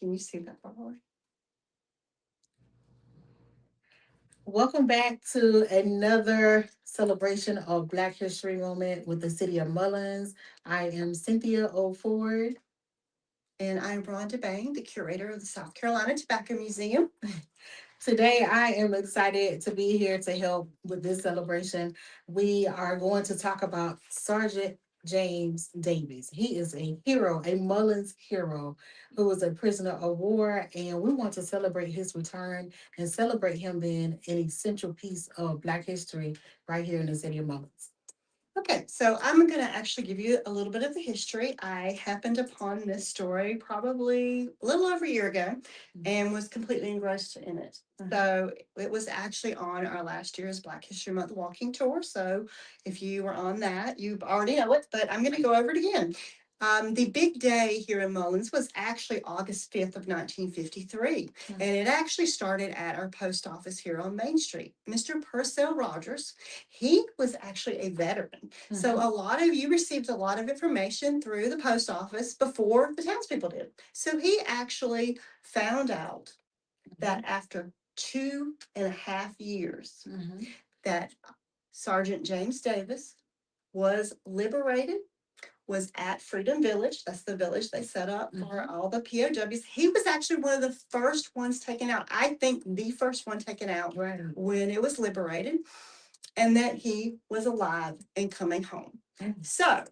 Can you see that forward? Welcome back to another celebration of Black History Moment with the City of Mullins. I am Cynthia O'Ford. And I'm Rhonda Bain, the curator of the South Carolina Tobacco Museum. Today, I am excited to be here to help with this celebration. We are going to talk about Sergeant James Davis. He is a hero, a Mullins hero, who was a prisoner of war, and we want to celebrate his return and celebrate him being an essential piece of Black history right here in the city of Mullins. Okay, so I'm going to actually give you a little bit of the history. I happened upon this story probably a little over a year ago and was completely engrossed in it. So it was actually on our last year's Black History Month walking tour. So if you were on that, you already know it, but I'm going to go over it again. The big day here in Mullins was actually August 5th of 1953, and it actually started at our post office here on Main Street. Mr. Purcell Rogers, he was actually a veteran. So a lot of you received a lot of information through the post office before the townspeople did. So he actually found out that after 2.5 years that Sergeant James Davis was liberated, was at Freedom Village. That's the village they set up for all the POWs. He was actually one of the first ones taken out. I think the first one taken out when it was liberated, and that he was alive and coming home. So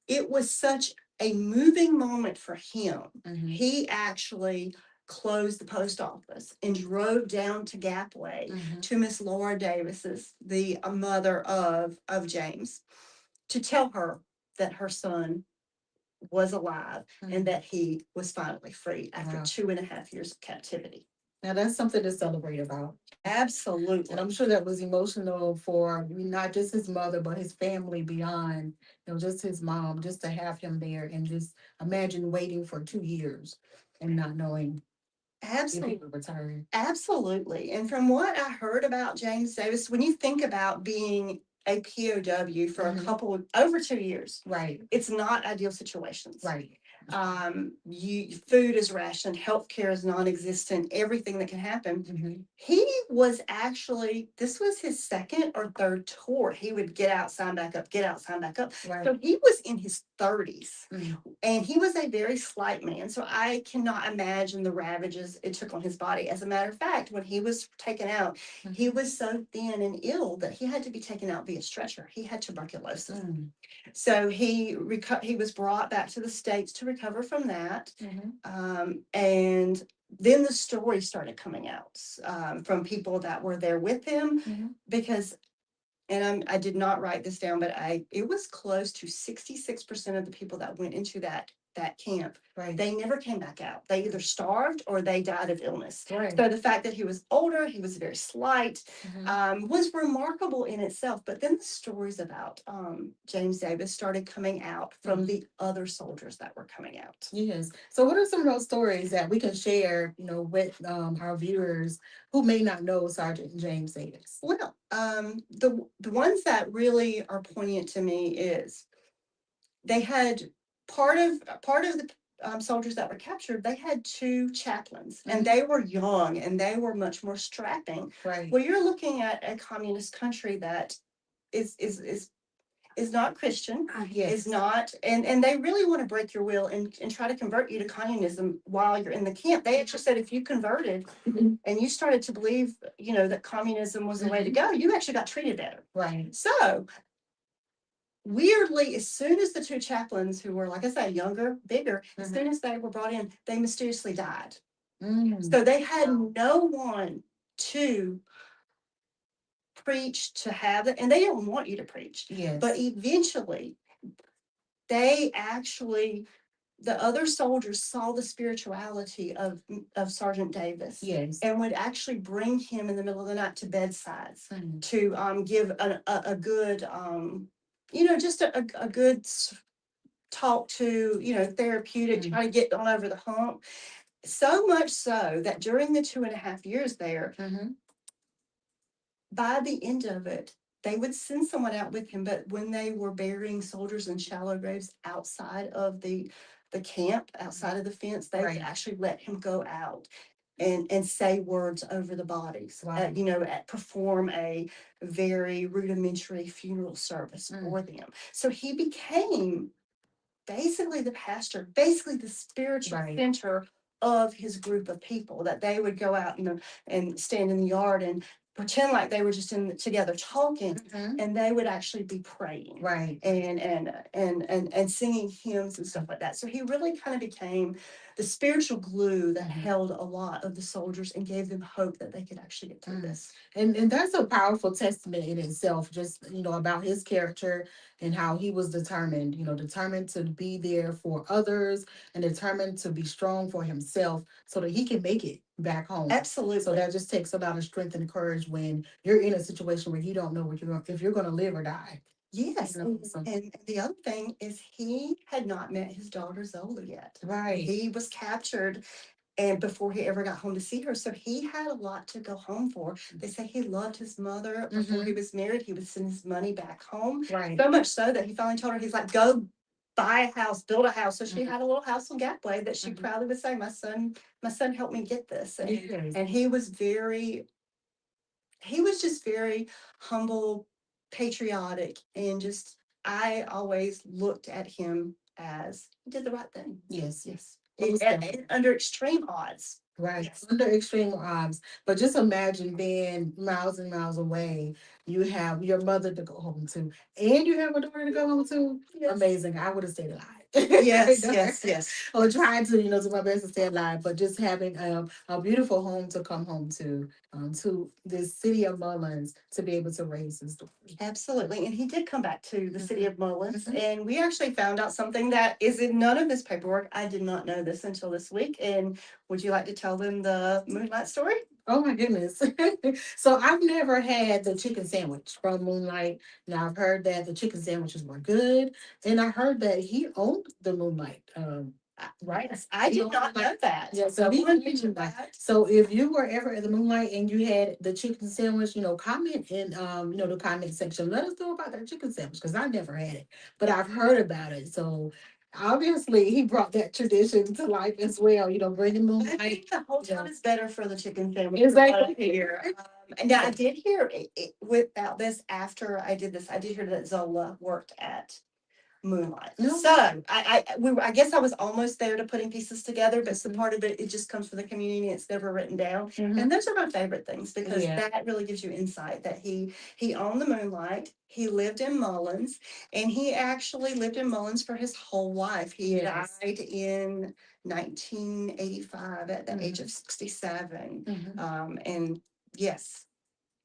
it was such a moving moment for him. He actually closed the post office and drove down to Gapway to Miss Laura Davis's, the mother of James, to tell her that her son was alive and that he was finally free after 2.5 years of captivity. Now that's something to celebrate about. Absolutely. And I'm sure that was emotional for not just his mother, but his family beyond, just his mom, just to have him there and just imagine waiting for 2 years and not knowing if he would return. Absolutely. And from what I heard about James Davis, when you think about being a POW for a couple of over 2 years, Right, it's not ideal situations. right. Food is rationed, healthcare is non-existent, everything that can happen. He was actually, this was his second or third tour. He would get out, sign back up, get out, sign back up. Right. So he was in his 30s. And he was a very slight man. So I cannot imagine the ravages it took on his body. As a matter of fact, when he was taken out, he was so thin and ill that he had to be taken out via stretcher. He had tuberculosis. So he was brought back to the States to recover from that. And then the story started coming out from people that were there with him because, and I did not write this down, but it was close to 66% of the people that went into that camp, Right. they never came back out. They either starved or they died of illness. Right. So the fact that he was older, he was very slight, was remarkable in itself. But then the stories about James Davis started coming out from the other soldiers that were coming out. Yes. So, what are some of those stories that we can share, with our viewers who may not know Sergeant James Davis? Well, the ones that really are poignant to me is they had part of the soldiers that were captured. They had two chaplains, and they were young and they were much more strapping. Right. Well, you're looking at a communist country that is not Christian, Yes. is not, and they really want to break your will and try to convert you to communism while you're in the camp. They actually said if you converted and you started to believe, that communism was the way to go, you actually got treated better. Right. So weirdly, as soon as the two chaplains, who were, like I said, younger, bigger, as soon as they were brought in, they mysteriously died. So they had no one to preach, to have it, and they didn't want you to preach. Yes. But eventually, they actually, the other soldiers saw the spirituality of Sergeant Davis. Yes. And would actually bring him in the middle of the night to bedsides to give a good, just a good talk to, therapeutic, try to get on over the hump. So much so that during the 2.5 years there, by the end of it, they would send someone out with him. But when they were burying soldiers in shallow graves outside of the the camp outside of the fence, they would Right. actually let him go out and say words over the bodies, Wow. perform a very rudimentary funeral service Mm. for them. So he became basically the pastor, basically the spiritual Right. center of his group of people, that they would go out and stand in the yard and pretend like they were just together talking, Mhm. and they would actually be praying Right. and singing hymns and stuff like that. So he really kind of became the spiritual glue that Mhm. held a lot of the soldiers and gave them hope that they could actually get through Mm. this. And that's a powerful testament in itself, just about his character and how he was determined, determined to be there for others and determined to be strong for himself so that he can make it back home. So Absolutely. that just takes a lot of strength and courage when you're in a situation where you don't know what if you're gonna live or die. Yes, So and the other thing is he had not met his daughter Zola yet. right. He was captured and before he ever got home to see her, so he had a lot to go home for. They say he loved his mother. Before he Mhm. was married, he would send his money back home. Right. So much so that he finally told her, he's like, go buy a house, build a house. So she Mhm. had a little house on Gapway that she Mhm. proudly would say, my son helped me get this. Yes. And he was just very humble, patriotic, and just I always looked at him as he did the right thing. Yes. Yes. Most definitely. Under extreme odds. Right. Yes. Under extreme odds. But just imagine being miles and miles away. You have your mother to go home to, and you have a daughter to go home to. Yes. Amazing. I would have stayed alive. Yes, yes, yes. Or trying to, do my best to stay alive. But just having a beautiful home to come home to this city of Mullins to be able to raise his daughter. Absolutely. And he did come back to the city Mhm. of Mullins, Mhm. and we actually found out something that is in none of this paperwork. I did not know this until this week. And would you like to tell them the Moonlight story? Oh my goodness. So I've never had the chicken sandwich from Moonlight. Now I've heard that the chicken sandwiches were good. And I heard that he owned the Moonlight. Right. I did not know that. Yeah, so So he one mentioned that. So if you were ever at the Moonlight and you had the chicken sandwich, comment in the comment section. Let us know about that chicken sandwich because I never had it, but I've heard about it. So obviously he brought that tradition to life as well. Bringing I Moonlight. think the whole Yeah. town is better for the chicken sandwich. Exactly. Here. And now I did hear without this after I did this, I did hear that Zola worked at Moonlight. No. So I guess I was almost there to putting pieces together, but some part of it just comes from the community. It's never written down, Mhm. and those are my favorite things because Yeah. that really gives you insight that he owned the Moonlight. He lived in Mullins, and he actually lived in Mullins for his whole life. He Yes. died in 1985 at the age Mhm. of 67. Mhm. And yes,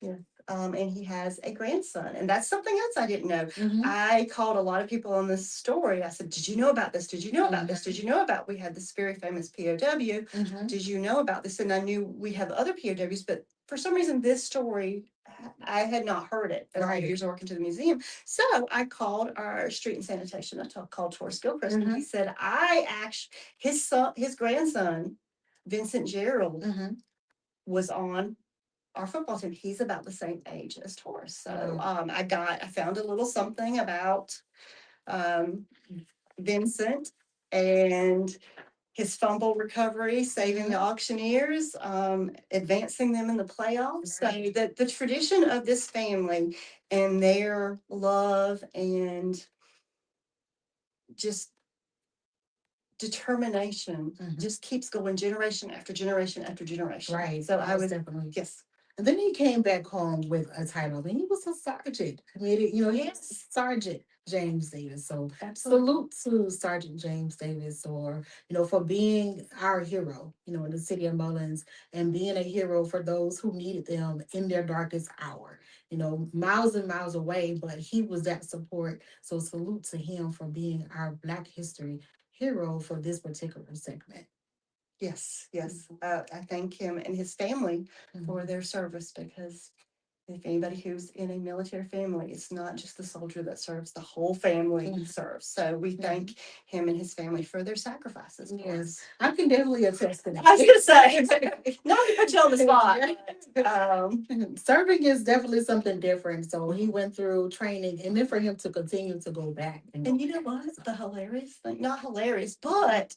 yeah. And he has a grandson, and that's something else I didn't know. Mhm. I called a lot of people on this story. I said, "Did you know about this? Did you know about this? Mhm. Did you know about we had this very famous POW? Mhm. Did you know about this?" And I knew we have other POWs, but for some reason, this story I had not heard it in all the Right. years of working to the museum. So I called our street and sanitation. Called Tor Skillcrest, and he Mhm. said, "I actually his grandson, Vincent Gerald, Mhm. was on our football team. He's about the same age as Taurus. So Wow. I found a little something about um, Vincent and his fumble recovery, saving the Mhm. auctioneers, advancing them in the playoffs. So Right. the tradition of this family and their love and just determination Mhm. just keeps going generation after generation after generation. Right. So I Most was, definitely. yes, And then he came back home with a title. And he was a sergeant. I mean, he was yes, Sergeant James Davis. So absolutely. salute to Sergeant James Davis, or for being our hero, in the city of Mullins, and being a hero for those who needed them in their darkest hour. Miles and miles away, but he was that support. So salute to him for being our Black History hero for this particular segment. Yes, yes. I thank him and his family for Mhm. their service because If anybody who's in a military family, it's not just the soldier that serves, the whole family serves. So we thank him and his family for their sacrifices. Yes, I can definitely attest to that. I was gonna say, not to put you on the spot, but, serving is definitely something different. So he went through training, and then for him to continue to go back. And you know what? The hilarious thing, not hilarious, but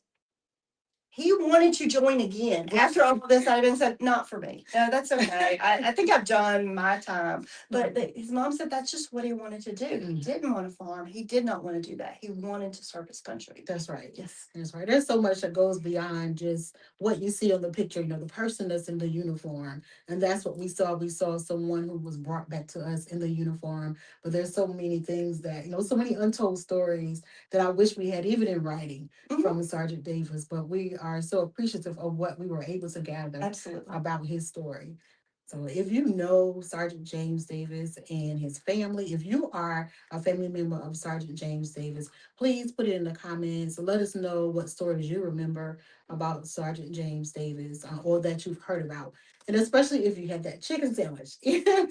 he wanted to join again. After all of this, I've been said, not for me. No, that's okay. I think I've done my time. But his mom said that's just what he wanted to do. He didn't want to farm. He did not want to do that. He wanted to serve his country. That's right. Yes. That's right. There's so much that goes beyond just what you see on the picture, the person that's in the uniform. And that's what we saw. We saw someone who was brought back to us in the uniform. But there's so many things that, so many untold stories that I wish we had even in writing from Sergeant Davis. But we are so appreciative of what we were able to gather about his story. So if you know Sergeant James Davis and his family, if you are a family member of Sergeant James Davis, please put it in the comments. Let us know what stories you remember about Sergeant James Davis or that you've heard about. And especially if you had that chicken sandwich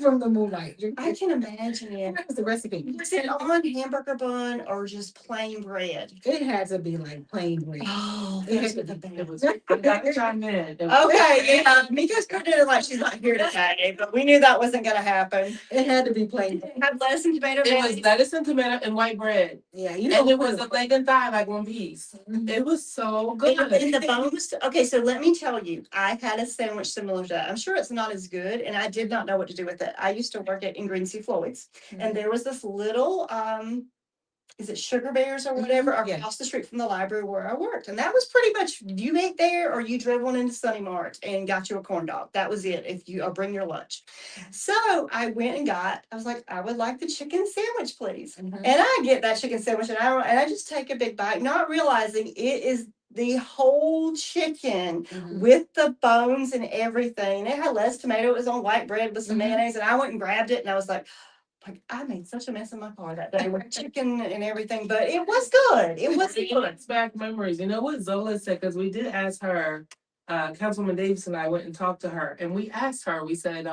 from the Moonlight. I can imagine it. What was the recipe? Was it on hamburger bun or just plain bread? It had to be like plain bread. Oh, it that's had the to be. best. It was. I got to chime in. Okay, yeah. Mika's put it like she's not here today, but we knew that wasn't going to happen. It had to be plain bread. Had lettuce and tomato. It was lettuce and tomato and white bread. Yeah, and it was a leg and thigh like one piece. It was so good. And the bones. Okay, so let me tell you, I had a sandwich similar to that. I'm sure it's not as good, and I did not know what to do with it. I used to work at Green Sea Floyd's, and there was this little is it Sugar Bears or whatever across the street from the library where I worked. And that was pretty much you ate there or you drove on into Sunny Mart and got you a corn dog. That was it. If you or bring your lunch. So I went and I was like, I would like the chicken sandwich, please. And I get that chicken sandwich and I just take a big bite, not realizing it is the whole chicken with the bones and everything. It had less tomato. It was on white bread with some mayonnaise. And I went and grabbed it and I was like I made such a mess in my car that day with chicken and everything, but it was good. It was It good. brings back memories. You know what Zola said? Because we did ask her, Councilwoman Davis and I went and talked to her, and we asked her, we said,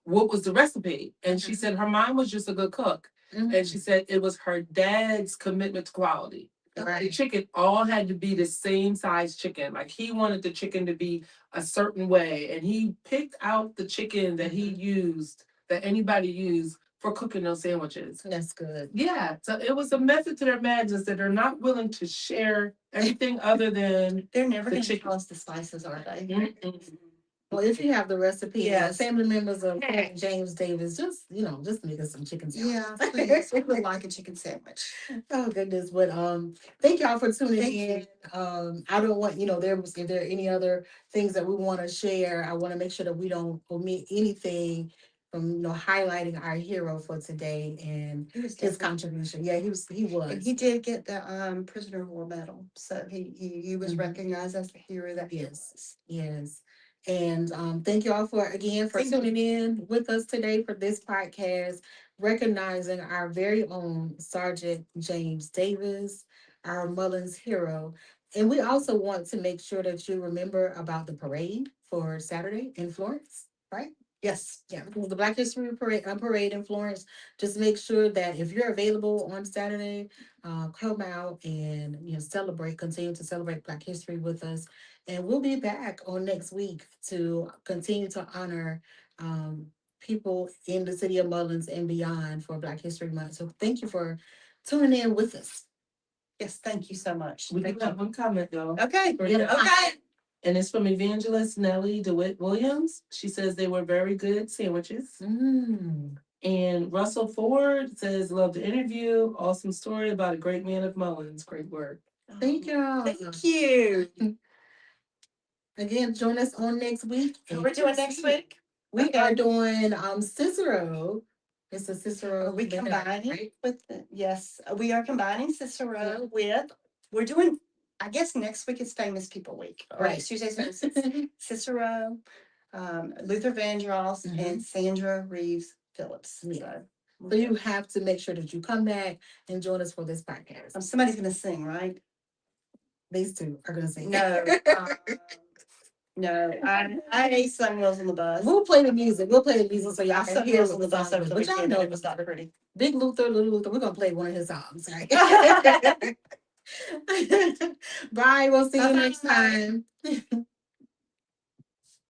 what was the recipe? And she said her mom was just a good cook. And she said it was her dad's commitment to quality. The chicken all had to be the same size chicken. Like he wanted the chicken to be a certain way. And he picked out the chicken that he used, that anybody used for cooking those sandwiches. That's good. Yeah. So it was a method to their madness that they're not willing to share anything other than They're never the going to chicken. tell us the spices, are they? Well, if you have the recipe, Yes. family members of James Davis, just make us some chicken sandwich. Yeah, please. We would like a chicken sandwich. Oh goodness, but thank y'all for tuning in. I don't want if there are any other things that we want to share, I want to make sure that we don't omit anything from highlighting our hero for today and his contribution. Yeah, he was. And he did get the prisoner of war medal, so he was recognized as the hero that he was. Yes. And thank you all for tuning in with us today for this podcast, recognizing our very own Sergeant James Davis, our Mullins hero. And we also want to make sure that you remember about the parade for Saturday in Florence, right? Yes. Yeah, the Black History Parade in Florence. Just make sure that if you're available on Saturday, come out and continue to celebrate Black History with us. And we'll be back on next week to continue to honor people in the city of Mullins and beyond for Black History Month. So thank you for tuning in with us. Yes, thank you so much. We do have one comment though. Okay. Okay. And it's from Evangelist Nellie DeWitt Williams. She says they were very good sandwiches. And Russell Ford says, love the interview. Awesome story about a great man of Mullins. Great work. Thank you. Thank you. Again, join us on next week. What we're doing next week? We are doing Cicero. It's a Cicero. Are we combining with yes, we are combining Cicero with we're doing I guess next week is Famous People Week. Right. Tuesdays Cicero, Luther Vandross, and Sandra Reeves Phillips. Yeah. So you have to make sure that you come back and join us for this podcast. Somebody's gonna sing, right? These two are gonna sing. No. No, I sung Wheels on the Bus. We'll play the music. We'll play the music so y'all I can sung hear Wheels what on the the Bus song over is. the But y'all weekend, know and it was not pretty. Big Luther, Little Luther. We're gonna play one of his songs, right? Bye. We'll see you next time.